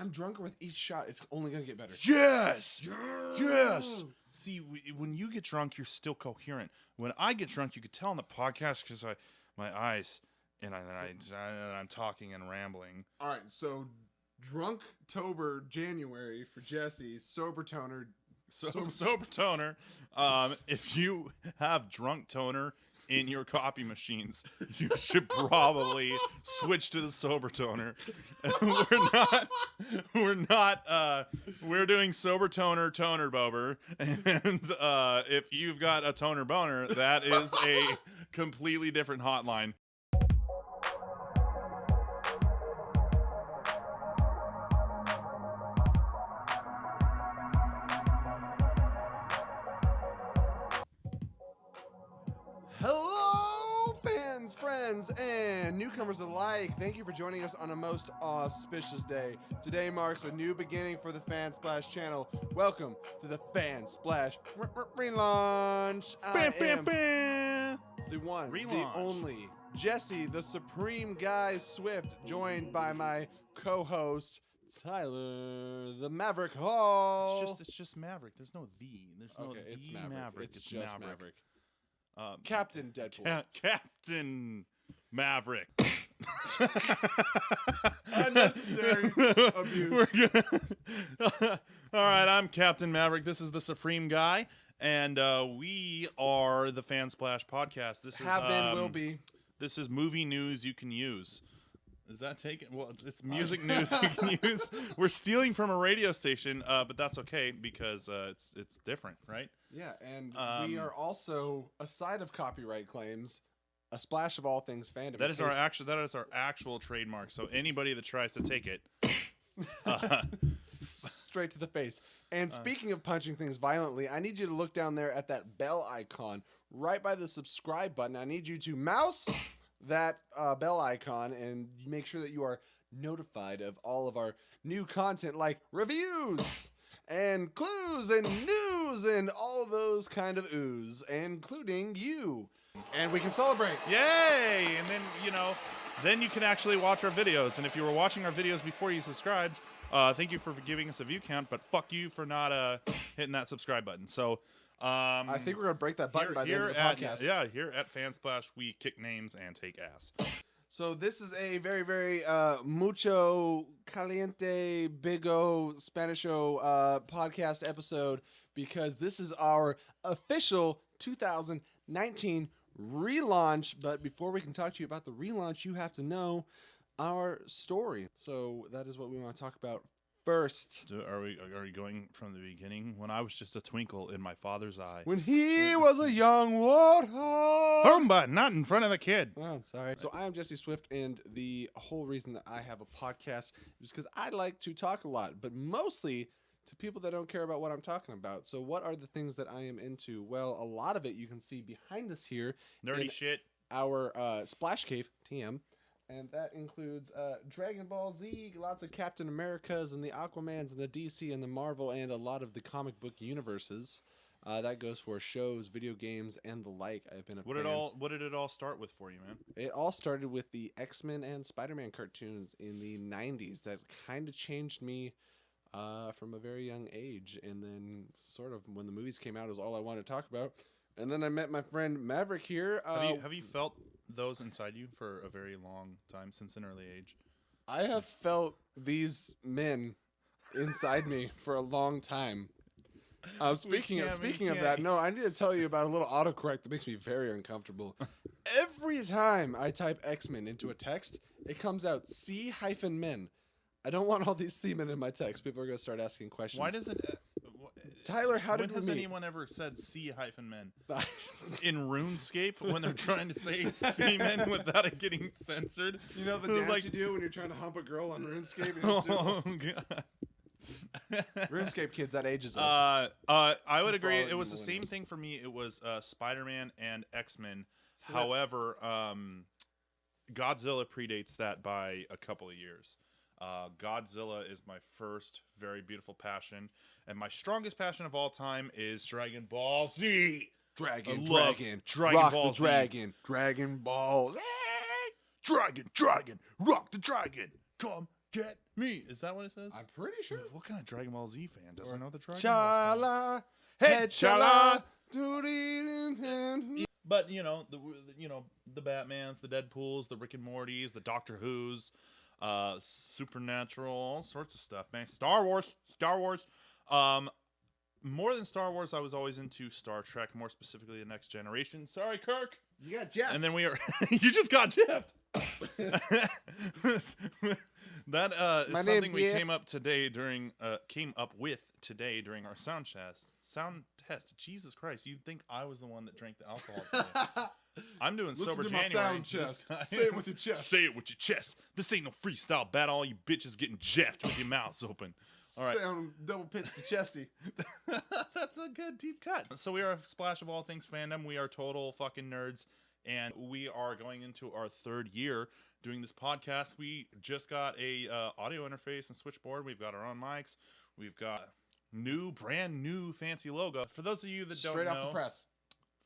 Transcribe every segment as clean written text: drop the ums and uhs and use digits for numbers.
I'm drunker with each shot. It's only going to get better. Yes! Yes! See, when you get drunk, you're still coherent. When I get drunk, you could tell on the podcast because my eyes, and I'm talking and rambling. All right, so Drunktober January for Jesse, Sober Toner. Sober Toner. If you have Drunk Toner in your copy machines, you should probably switch to the Sober Toner. We're doing Sober Toner bober, and if you've got a toner boner, that is a completely different hotline. Hello, fans, friends, and newcomers alike. Thank you for joining us on a most auspicious day. Today marks a new beginning for the Fan Splash channel. Welcome to the Fan Splash Relaunch. The one, Relaunch. the only, Jesse, the Supreme Guy Swift, joined by my co-host, Tyler, the Maverick Hall. It's just Maverick. There's no the. There's no it's the Maverick. Maverick. It's just Maverick. Captain Deadpool. Captain Maverick. Unnecessary abuse. All right, I'm Captain Maverick. This is the Supreme Guy, and we are the Fan Splash podcast. This Will be. This is movie news you can use. Is that taken? Well, it's music news you can use. We're stealing from a radio station, but that's okay because it's different, right? Yeah, and we are also, aside of copyright claims, a splash of all things fandom. That is our actual trademark. So anybody that tries to take it, straight to the face. And speaking of punching things violently, I need you to look down there at that bell icon right by the subscribe button. I need you to mouse that bell icon and make sure that you are notified of all of our new content like reviews and clues and news and all those kind of ooze, including you. And we can celebrate. Yay! And then, then you can actually watch our videos. And if you were watching our videos before you subscribed, thank you for giving us a view count, but fuck you for not hitting that subscribe button. So I think we're going to break that button by the end of the podcast. Yeah, here at Fansplash, we kick names and take ass. So this is a very, very mucho caliente, bigo, Spanisho podcast episode because this is our official 2019 relaunch. But before we can talk to you about the relaunch, you have to know our story. So that is what we want to talk about first. Are we going from the beginning? When I was just a twinkle in my father's eye. When he was a young warthog. Humba, not in front of the kid. Oh, sorry. So I am Jesse Swift, and the whole reason that I have a podcast is because I like to talk a lot, but mostly to people that don't care about what I'm talking about. So what are the things that I am into? Well, a lot of it you can see behind us here. Nerdy shit. Our Splash Cave, TM. And that includes Dragon Ball Z, lots of Captain Americas and the Aquamans and the DC and the Marvel and a lot of the comic book universes. That goes for shows, video games, and the like. I've been a fan. What did it all start with for you, man? It all started with the X-Men and Spider-Man cartoons in the 90s that kind of changed me from a very young age. And then sort of when the movies came out is all I wanted to talk about. And then I met my friend Maverick here. Have you felt those inside you for a very long time, since an early age? I have felt these men inside me for a long time. Speaking of that, no, I need to tell you about a little autocorrect that makes me very uncomfortable. Every time I type X-Men into a text, it comes out C-men. I don't want all these C-men in my text. People are going to start asking questions. Why does it... Tyler, how did we has meet? anyone ever said C-men? In RuneScape, when they're trying to say C-men without it getting censored? You know the dance you do when you're trying to hump a girl on RuneScape? Oh, God. RuneScape kids, that ages us. I would agree. It was the same thing for me. It was Spider-Man and X-Men. However, Godzilla predates that by a couple of years. Godzilla is my first very beautiful passion, and my strongest passion of all time is Dragon Ball Z. Dragon Rock Ball the Z. Dragon Ball. Dragon, rock the dragon. Come get me. Is that what it says? I'm pretty sure. What kind of Dragon Ball Z fan doesn't know the Dragon Ball song? Chala, Hey, chala. But the Batmans, the Deadpools, the Rick and Mortys, the Doctor Who's, Supernatural, all sorts of stuff, man. Star Wars. More than Star Wars, I was always into Star Trek, more specifically the Next Generation. Sorry, Kirk. You got Jeff. And then we are. You just got gypped. That is something we came up with today during our sound test. Jesus Christ, you'd think I was the one that drank the alcohol today. I'm doing Listen sober to January. My sound chest. Say it with your chest. Say it with your chest. This ain't no freestyle battle. All you bitches getting jeffed with your mouths open. All right. Sound double pitch to chesty. That's a good deep cut. So we are a splash of all things fandom. We are total fucking nerds, and we are going into our 3rd year doing this podcast. We just got a audio interface and switchboard. We've got our own mics. We've got brand new fancy logo. For those of you that don't know, straight off the press.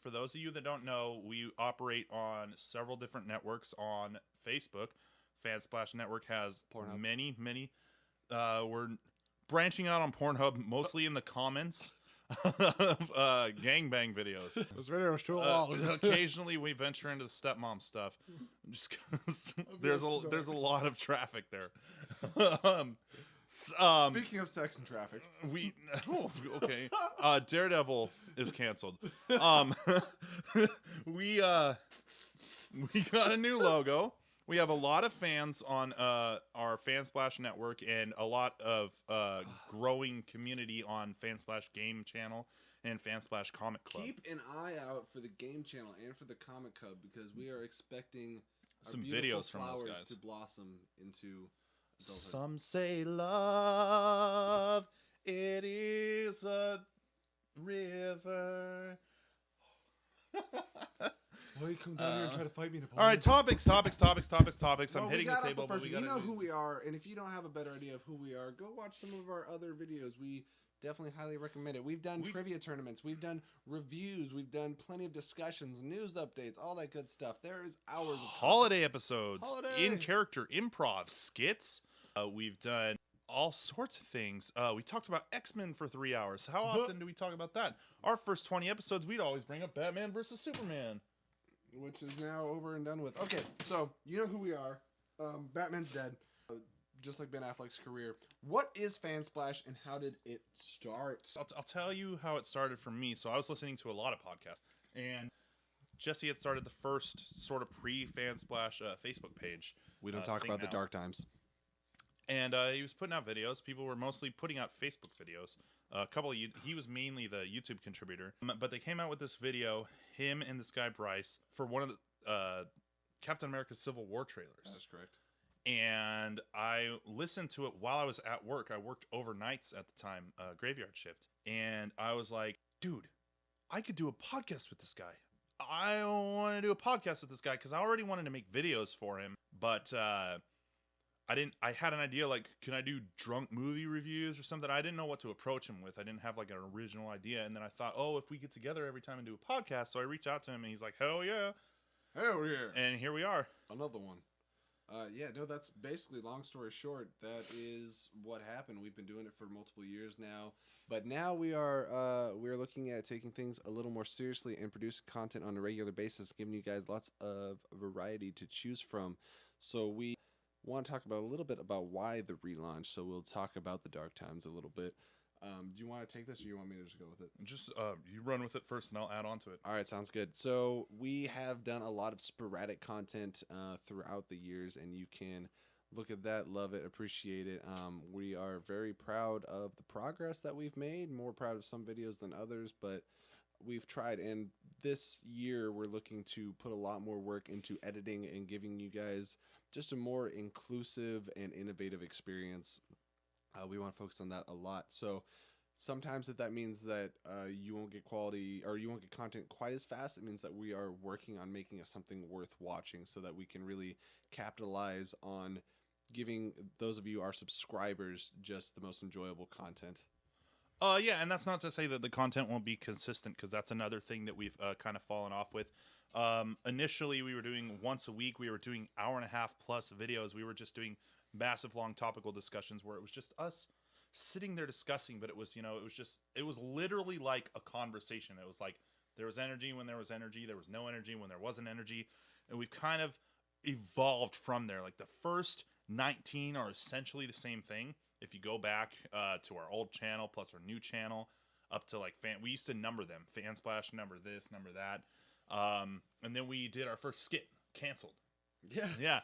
For those of you that don't know, we operate on several different networks on Facebook. Fansplash Network has Pornhub. many. We're branching out on Pornhub, mostly in the comments of gangbang videos. Those videos too long. Occasionally, we venture into the stepmom stuff, just because there's a lot of traffic there. Speaking of sex and traffic, okay. Daredevil is canceled. We got a new logo. We have a lot of fans on our Fansplash network and a lot of growing community on Fansplash Game Channel and Fansplash Comic Club. keep an eye out for the Game Channel and for the Comic Club because we are expecting Some our beautiful videos from those flowers guys to blossom into adulthood. Some say love, it is a river. Why you come down here and try to fight me in a All right, topics. Well, I'm hitting the table, but we we gotta know who we are, and if you don't have a better idea of who we are, go watch some of our other videos. We definitely highly recommend it. We've done trivia tournaments, we've done reviews, we've done plenty of discussions, news updates, all that good stuff. There is hours of holiday episodes, Holiday. in character improv skits. We've done all sorts of things. We talked about X-Men for 3 hours. How often do we talk about that? Our first 20 episodes, we'd always bring up Batman versus Superman, which is now over and done with. Okay, so you know who we are. Batman's dead, just like Ben Affleck's career. What is Fansplash and how did it start? I'll tell you how it started for me. So I was listening to a lot of podcasts, and Jesse had started the first sort of pre-Fansplash Facebook page. We don't talk about the dark times. And he was putting out videos. People were mostly putting out Facebook videos. He was mainly the YouTube contributor. But they came out with this video, him and this guy Bryce, for one of the Captain America Civil War trailers. That's correct. And I listened to it while I was at work. I worked overnights at the time, graveyard shift. And I was like, dude, I could do a podcast with this guy. I want to do a podcast with this guy because I already wanted to make videos for him. But I had an idea, like, can I do drunk movie reviews or something? I didn't know what to approach him with. I didn't have, like, an original idea. And then I thought, if we get together every time and do a podcast. So I reached out to him, and he's like, hell yeah. Hell yeah. And here we are. Another one. That's basically, long story short, that is what happened. We've been doing it for multiple years now. But now we're looking at taking things a little more seriously and producing content on a regular basis, giving you guys lots of variety to choose from. So we want to talk about a little bit about why the relaunch. So we'll talk about the dark times a little bit. Do you want to take this, or you want me to just go with it? Just you run with it first, and I'll add on to it. All right, sounds good. So we have done a lot of sporadic content throughout the years, and you can look at that, love it, appreciate it. We are very proud of the progress that we've made, more proud of some videos than others, but we've tried. And this year, we're looking to put a lot more work into editing and giving you guys just a more inclusive and innovative experience. We want to focus on that a lot. So sometimes if that means that you won't get quality or you won't get content quite as fast, it means that we are working on making it something worth watching so that we can really capitalize on giving those of you, our subscribers, just the most enjoyable content. Yeah, and that's not to say that the content won't be consistent, because that's another thing that we've kind of fallen off with. Initially, we were doing once a week. We were doing hour and a half plus videos. We were just doing massive long topical discussions where it was just us sitting there discussing, but it was, it was literally like a conversation. It was like there was energy when there was energy, there was no energy when there wasn't energy, and we've kind of evolved from there. Like the first 19 are essentially the same thing. If you go back to our old channel plus our new channel, up to like we used to number them. Fan Splash, number this, number that. And then we did our first skit, canceled. Yeah. Yeah.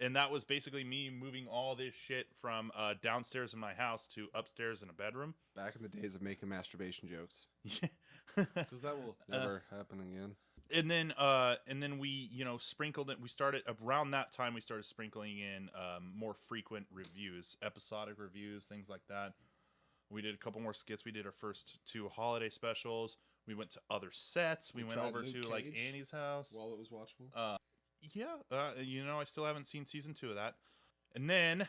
And that was basically me moving all this shit from downstairs in my house to upstairs in a bedroom. Back in the days of making masturbation jokes. Yeah. Because that will never happen again. And then we, sprinkled it. We started around that time. We started sprinkling in more frequent reviews, episodic reviews, things like that. We did a couple more skits. We did our first 2 holiday specials. We went to other sets. We went over to like Annie's house while it was watchable. I still haven't seen season 2 of that. And then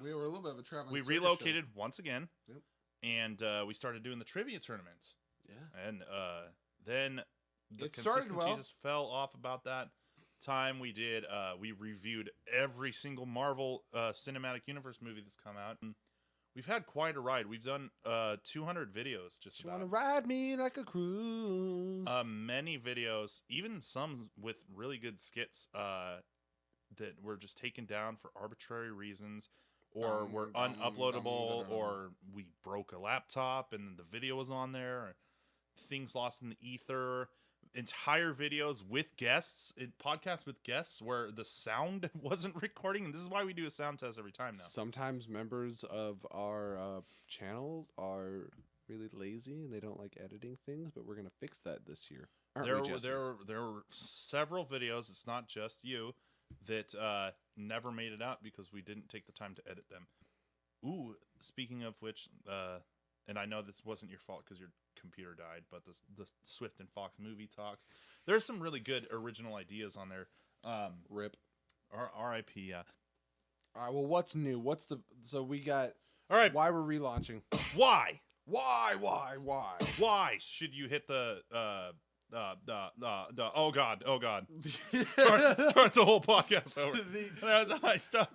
we were a little bit of a traveling. We relocated once again. Yep. And we started doing the trivia tournaments. Yeah. And then the it started consistency well. just fell off about that time. We did we reviewed every single Marvel Cinematic Universe movie that's come out. And we've had quite a ride. We've done 200 videos just you about. Want to ride me like a cruise? Many videos, even some with really good skits that were just taken down for arbitrary reasons, or were unuploadable, or we broke a laptop and the video was on there, or things lost in the ether. Entire videos with guests, podcasts with guests where the sound wasn't recording, and this is why we do a sound test every time now. Sometimes members of our channel are really lazy and they don't like editing things, but we're gonna fix that this year. There were several videos. It's not just you that never made it out because we didn't take the time to edit them. Ooh, speaking of which, and I know this wasn't your fault because your computer died, but the Swift and Fox movie talks, there's some really good original ideas on there. Rip. R.I.P. Yeah. All right. Well, what's new? So we got. All right. Why we're relaunching? Why? Why should you hit the oh god start the whole podcast over.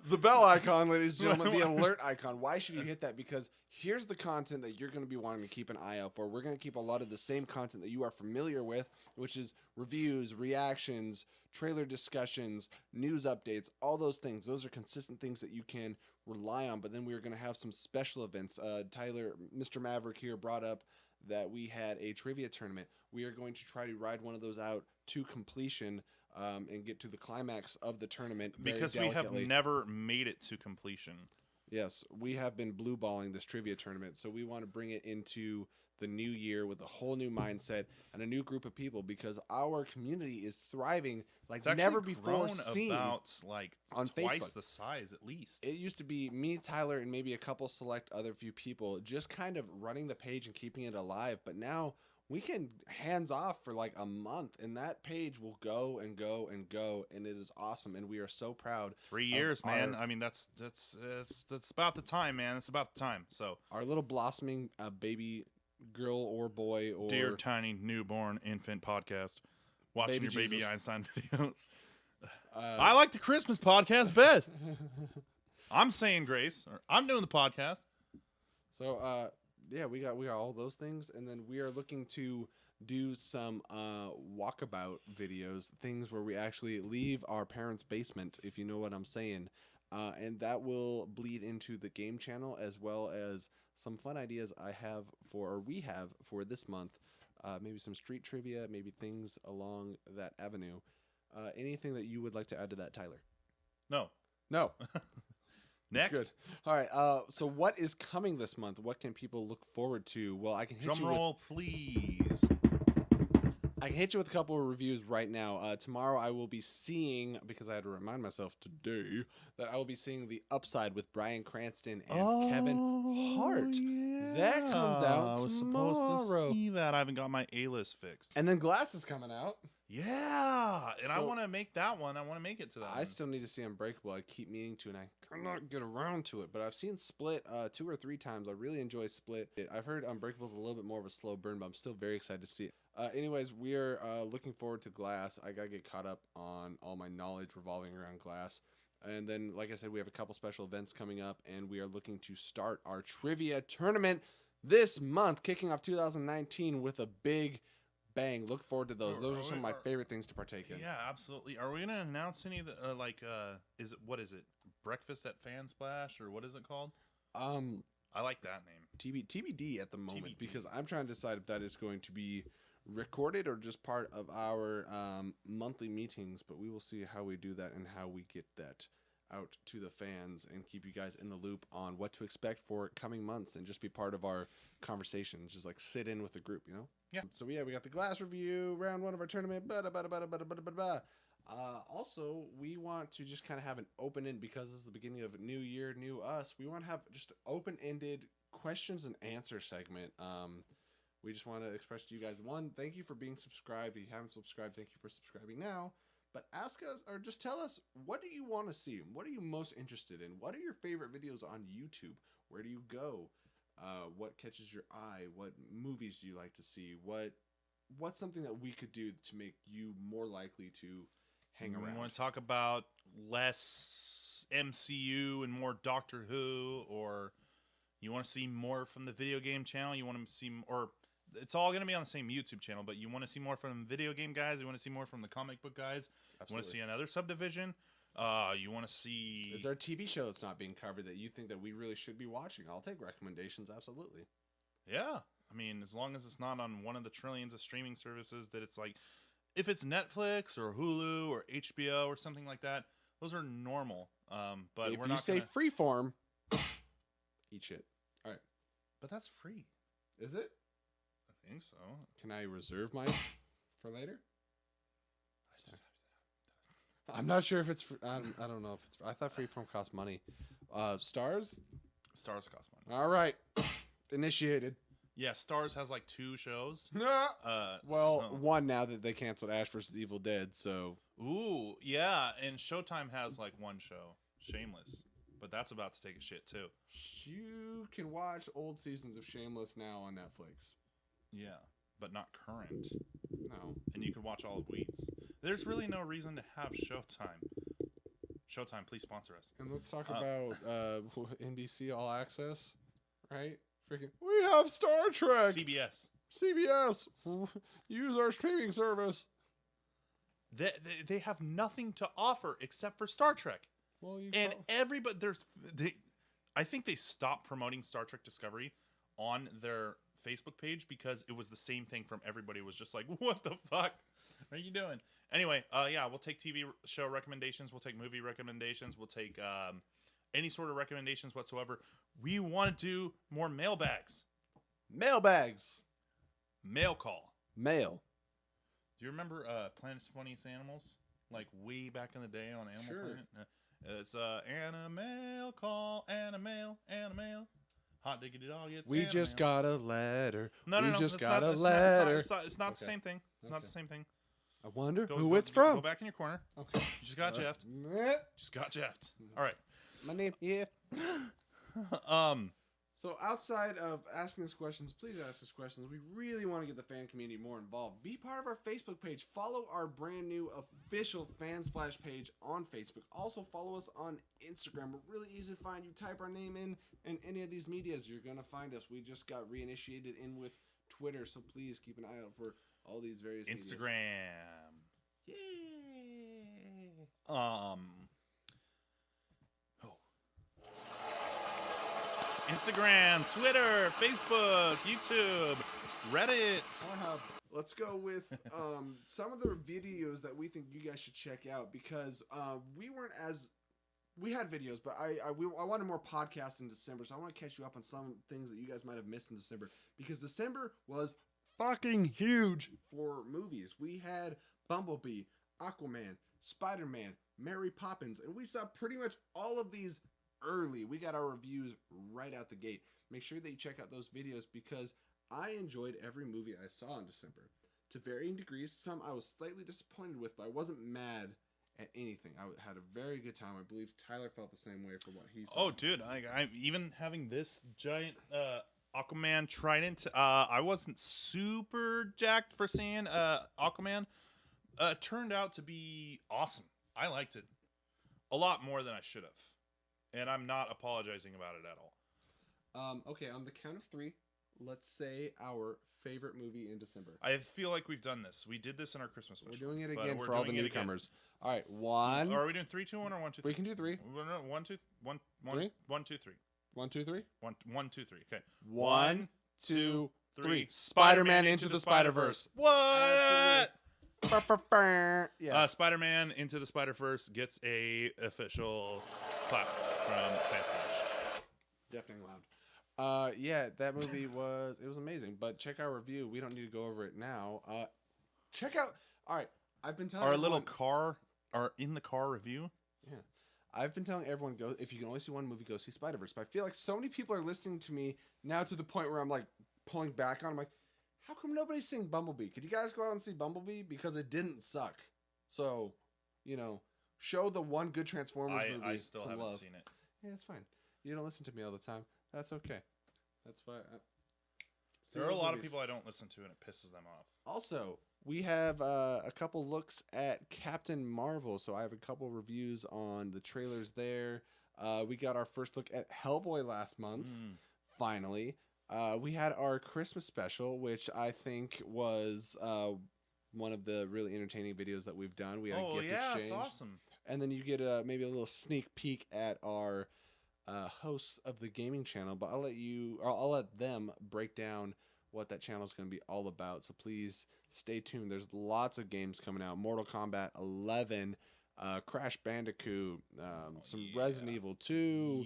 The bell icon, ladies and gentlemen, the alert icon. Why should you hit that? Because here's the content that you're going to be wanting to keep an eye out for. We're going to keep a lot of the same content that you are familiar with, which is reviews, reactions, trailer discussions, news updates, all those things. Those are consistent things that you can rely on. But then we're going to have some special events. Tyler, Mr. Maverick here brought up that we had a trivia tournament. We are going to try to ride one of those out to completion and get to the climax of the tournament. Because we have never made it to completion. Yes, we have been blue balling this trivia tournament, so we want to bring it into the new year with a whole new mindset and a new group of people because our community is thriving like never before seen. About like on twice Facebook. The size at least. It used to be me, Tyler, and maybe a couple select other few people just kind of running the page and keeping it alive, but now we can hands off for like a month and that page will go and go and go, and it is awesome, and we are so proud. 3 years, man. I mean, that's about the time, man. It's about the time. So our little blossoming baby girl or boy or dear tiny newborn infant podcast, watching your baby Einstein videos. I like the Christmas podcast best. I'm saying grace, or I'm doing the podcast. So yeah, we got all those things, and then we are looking to do some walkabout videos, things where we actually leave our parents' basement, if you know what I'm saying, and that will bleed into the game channel as well as some fun ideas we have for this month. Maybe some street trivia, maybe things along that avenue. Anything that you would like to add to that, Tyler? No. Next. Good. All right. So what is coming this month? What can people look forward to? Well, I can hit drum roll, please. I can hit you with a couple of reviews right now. Tomorrow I will be seeing, because I had to remind myself today, that I will be seeing The Upside with Bryan Cranston and Kevin Hart. Yeah. That comes out I was tomorrow. supposed to see that. I haven't got my A-list fixed. And then Glass is coming out. Yeah, and I So- want to make that one. I want to make it to that I one. still need to see Unbreakable. I keep meaning to, and I cannot get around to it. But I've seen Split 2 or 3 times. I really enjoy Split. I've heard Unbreakable is a little bit more of a slow burn, but I'm still very excited to see it. Anyways, we are looking forward to Glass. I gotta get caught up on all my knowledge revolving around Glass. And then, like I said, we have a couple special events coming up, and we are looking to start our trivia tournament this month, kicking off 2019 with a big bang. Look forward to those. Those are some of my favorite things to partake in. Yeah, absolutely. Are we going to announce any of the, what is it? Breakfast at Fan Splash, or what is it called? I like that name. TBD at the moment, TBD. because I'm trying to decide if that is going to be recorded or just part of our monthly meetings, but we will see how we do that and how we get that out to the fans and keep you guys in the loop on what to expect for coming months and just be part of our conversations, just like sit in with the group, you know? Yeah. So we got the glass review, round one of our tournament, also, we want to just kind of have an open end, because this is the beginning of a new year, new us. We want to have just open-ended questions and answer segment. We just want to express to you guys, one, thank you for being subscribed. If you haven't subscribed, thank you for subscribing now. But ask us, or just tell us, what do you want to see? What are you most interested in? What are your favorite videos on YouTube? Where do you go? What catches your eye? What movies do you like to see? What's something that we could do to make you more likely to hang around? We want to talk about less MCU and more Doctor Who, or you want to see more from the video game channel? You want to see, or it's all going to be on the same YouTube channel, but you want to see more from video game guys? You want to see more from the comic book guys? Absolutely. You want to see another subdivision? You want to see... Is there a TV show that's not being covered that you think that we really should be watching? I'll take recommendations, absolutely. Yeah. I mean, as long as it's not on one of the trillions of streaming services that it's like... If it's Netflix or Hulu or HBO or something like that, those are normal. But if we're you not say freeform, eat shit. All right. But that's free. Is it? I think so. Can I reserve mine for later? I'm not sure if it's free. I don't know if it's free. I thought freeform cost money. Stars? Stars cost money. All right. Initiated. Yeah, Stars has like 2 shows. One now that they canceled Ash vs. Evil Dead, so... Ooh, yeah, and Showtime has like 1 show, Shameless. But that's about to take a shit too. You can watch old seasons of Shameless now on Netflix. Yeah, but not current. No. And you can watch all of Weeds. There's really no reason to have Showtime. Showtime, please sponsor us. And let's talk about NBC All Access, right? Freaking, we have Star Trek. CBS. Use our streaming service. They have nothing to offer except for Star Trek. Well, everybody I think they stopped promoting Star Trek Discovery on their Facebook page because it was the same thing from everybody. It was just like, what the fuck are you doing? Anyway, yeah, we'll take TV show recommendations. We'll take movie recommendations. We'll take any sort of recommendations whatsoever. We want to do more mailbags. Mailbags. Mail call. Mail. Do you remember Planet's Funniest Animals? Like way back in the day on Animal Planet? It's mail call, mail. Hot diggity dog. We just got a letter. No. We just got a letter. It's not the same thing. It's not the same thing. I wonder who it's from. Go back in your corner. Okay. You just got jeffed. Just got jeffed. All right. My name, yeah. So outside of asking us questions, please ask us questions. We really want to get the fan community more involved. Be part of our Facebook page. Follow our brand new official Fan Splash page on Facebook. Also follow us on Instagram. We're really easy to find. You type our name in any of these medias, you're going to find us. We just got reinitiated in with Twitter, so please keep an eye out for all these various Instagram. Medias. Yay. Instagram, Twitter, Facebook, YouTube, Reddit. Let's go with some of the videos that we think you guys should check out, because we had videos, but I wanted more podcasts in December, so I want to catch you up on some things that you guys might have missed in December, because December was fucking huge for movies. We had Bumblebee, Aquaman, Spider-Man, Mary Poppins, and we saw pretty much all of these early. We got our reviews right out the gate. Make sure that you check out those videos, because I enjoyed every movie I saw in December to varying degrees. Some I was slightly disappointed with, but I wasn't mad at anything. I had a very good time. I believe Tyler felt the same way for what he saw. Oh, dude, I even having this giant Aquaman trident, I wasn't super jacked for seeing Aquaman. Turned out to be awesome. I liked it. a lot more than I should have, and I'm not apologizing about it at all. Okay, on the count of 3, let's say our favorite movie in December. I feel like we've done this. We did this in our Christmas special. We're doing it again for all the newcomers. All right, 1. Are we doing 3, 2, 1, or 1, 2, 3? We can do 3. 1, 2, 1, 3? 1, 2, 3. 1, 2, 3. 1, 2, 3. Okay. 1, 2, 3. Spider-Man Into the Spider-Verse. What? Yeah. Spider-Man Into the Spider-Verse gets a official clap from Fansplash. Definitely loud. Yeah, that movie was amazing. But check our review. We don't need to go over it now. Check out. All right, I've been telling Our everyone, our in the car review. Yeah, I've been telling everyone, go if you can only see one movie, go see Spider-Verse. But I feel like so many people are listening to me now to the point where I'm like pulling back on. I'm like, how come nobody's seeing Bumblebee? Could you guys go out and see Bumblebee because it didn't suck? So, show the one good Transformers movie. I still some haven't love. seen it. Yeah, it's fine. You don't listen to me all the time. That's okay. That's why. There are a lot of people I don't listen to, and it pisses them off. Also, we have a couple looks at Captain Marvel. So I have a couple reviews on the trailers there. We got our first look at Hellboy last month. Finally. We had our Christmas special, which I think was one of the really entertaining videos that we've done. We had a gift exchange. It's awesome. And then you get maybe a little sneak peek at our hosts of the gaming channel. But I'll let them break down what that channel is going to be all about. So please stay tuned. There's lots of games coming out. Mortal Kombat 11, Crash Bandicoot, some Resident Evil 2,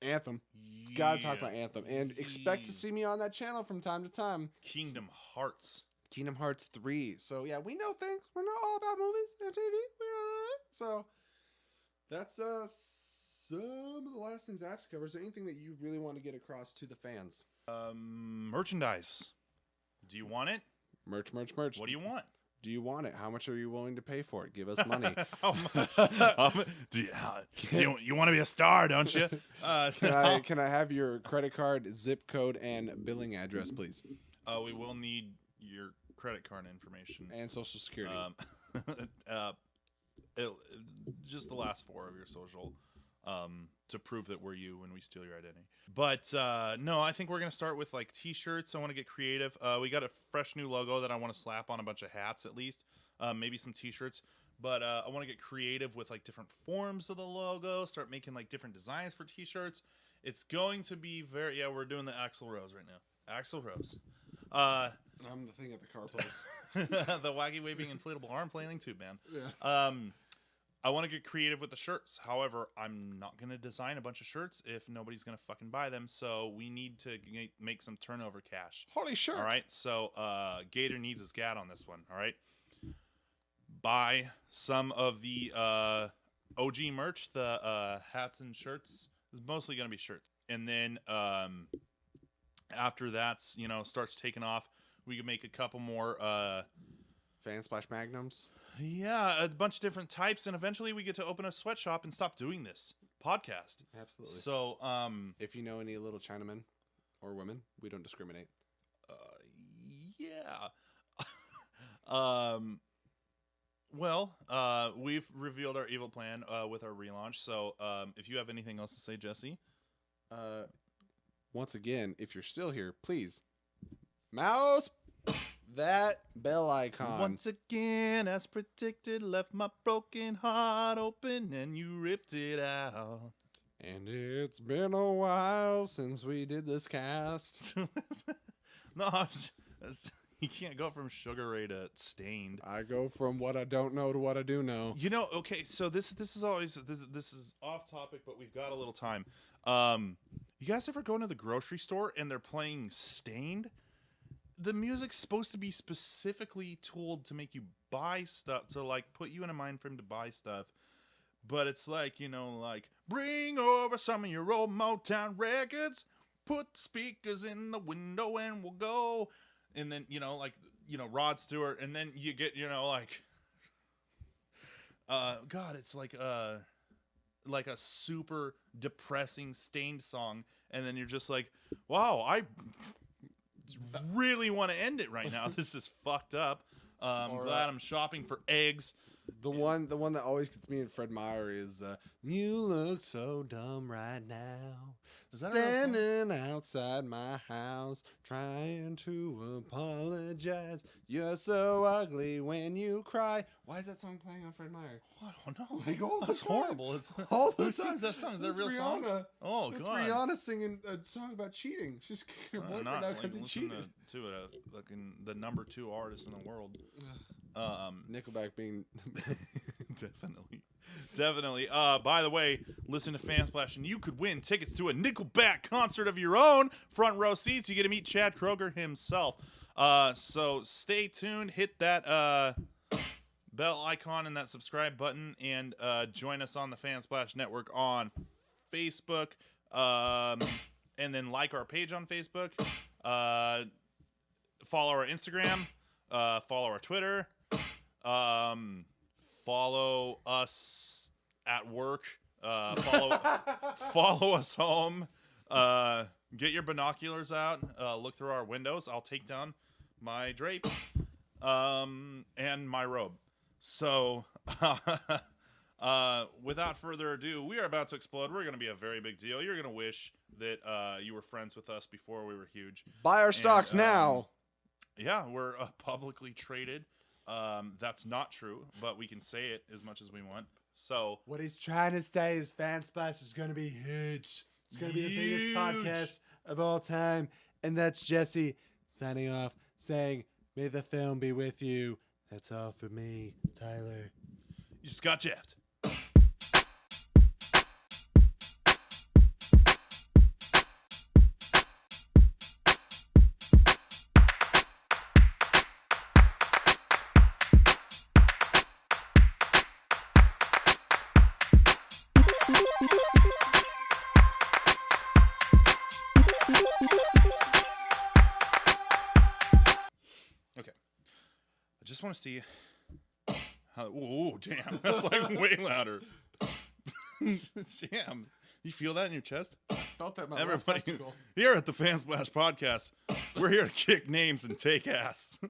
Anthem. Gotta talk about Anthem. And expect to see me on that channel from time to time. Kingdom Hearts 3. So yeah, we know things. We're not all about movies and TV. So that's some of the last things I have to cover. Is there anything that you really want to get across to the fans? Merchandise. Do you want it? Merch. What do you want? Do you want it? How much are you willing to pay for it? Give us money. How much? You want to be a star, don't you? Can I have your credit card, zip code, and billing address, please? We will need your credit card information and social security. Just the last 4 of your social, to prove that we're you when we steal your identity. But no, I think we're gonna start with like t-shirts. I want to get creative. We got a fresh new logo that I want to slap on a bunch of hats at least, maybe some t-shirts. But I want to get creative with like different forms of the logo. Start making like different designs for t-shirts. It's going to be we're doing the Axl Rose right now. Axl Rose. I'm the thing at the car place. The wacky waving inflatable arm flailing tube man. Yeah. I want to get creative with the shirts. However, I'm not going to design a bunch of shirts if nobody's going to fucking buy them. So we need to make some turnover cash. Holy shirt. All right. So Gator needs his gat on this one. All right. Buy some of the OG merch, the hats and shirts. It's mostly going to be shirts. And then after that's, starts taking off, we can make a couple more Fansplash Magnums. Yeah, a bunch of different types, and eventually we get to open a sweatshop and stop doing this podcast. Absolutely. So, if you know any little Chinamen or women, we don't discriminate. Yeah. Well, we've revealed our evil plan with our relaunch. So, if you have anything else to say, Jesse. Once again, if you're still here, please mouse that bell icon. Once again, as predicted, left my broken heart open and you ripped it out. And it's been a while since we did this cast. No, you can't go from Sugar Ray to Stained. I go from what I don't know to what I do know. Okay, so this is always this is off topic, but we've got a little time. You guys ever go into the grocery store and they're playing Stained? The music's supposed to be specifically tooled to make you buy stuff, to like put you in a mind frame to buy stuff. But it's like, like bring over some of your old Motown records, put the speakers in the window and we'll go. And then, Rod Stewart, and then you get, God, it's like a super depressing Stained song. And then you're just like, wow, I really want to end it right now. This is fucked up. I'm glad I'm shopping for eggs. The one that always gets me and Fred Meyer is "You look so dumb right now, Is that a real song? standing outside my house, trying to apologize. You're so ugly when you cry." Why is that song playing on Fred Meyer? I don't know. Like, all the That's time. horrible. All the Who time. sings that song? Is that a It's real song? Rihanna. Oh, It's God. Rihanna singing a song about cheating. She's kicking her boyfriend Not out like because he listen cheated. to it, the number 2 artist in the world. Nickelback being Definitely. By the way, listen to Fansplash and you could win tickets to a Nickelback concert of your own. Front row seats. You get to meet Chad Kroger himself. So stay tuned. Hit that bell icon and that subscribe button, and join us on the Fansplash Network on Facebook. And then like our page on Facebook. Follow our Instagram. Follow our Twitter. Follow us at work. Follow us home. Get your binoculars out. Look through our windows. I'll take down my drapes and my robe. So, without further ado, we are about to explode. We're going to be a very big deal. You're going to wish that you were friends with us before we were huge. buy our stocks now. Yeah, we're publicly traded. That's not true, but we can say it as much as we want. So What he's trying to say is Fansplash is going to be huge. It's going to be the biggest Huge. podcast of all time. And that's Jesse signing off, saying, "May the film be with you." That's all for me, Tyler. you just got jeffed. Okay. I just want to see how. Ooh, damn. That's like way louder. Damn. You feel that in your chest? Felt that my Everybody here at the Fansplash Podcast, we're here to kick names and take ass.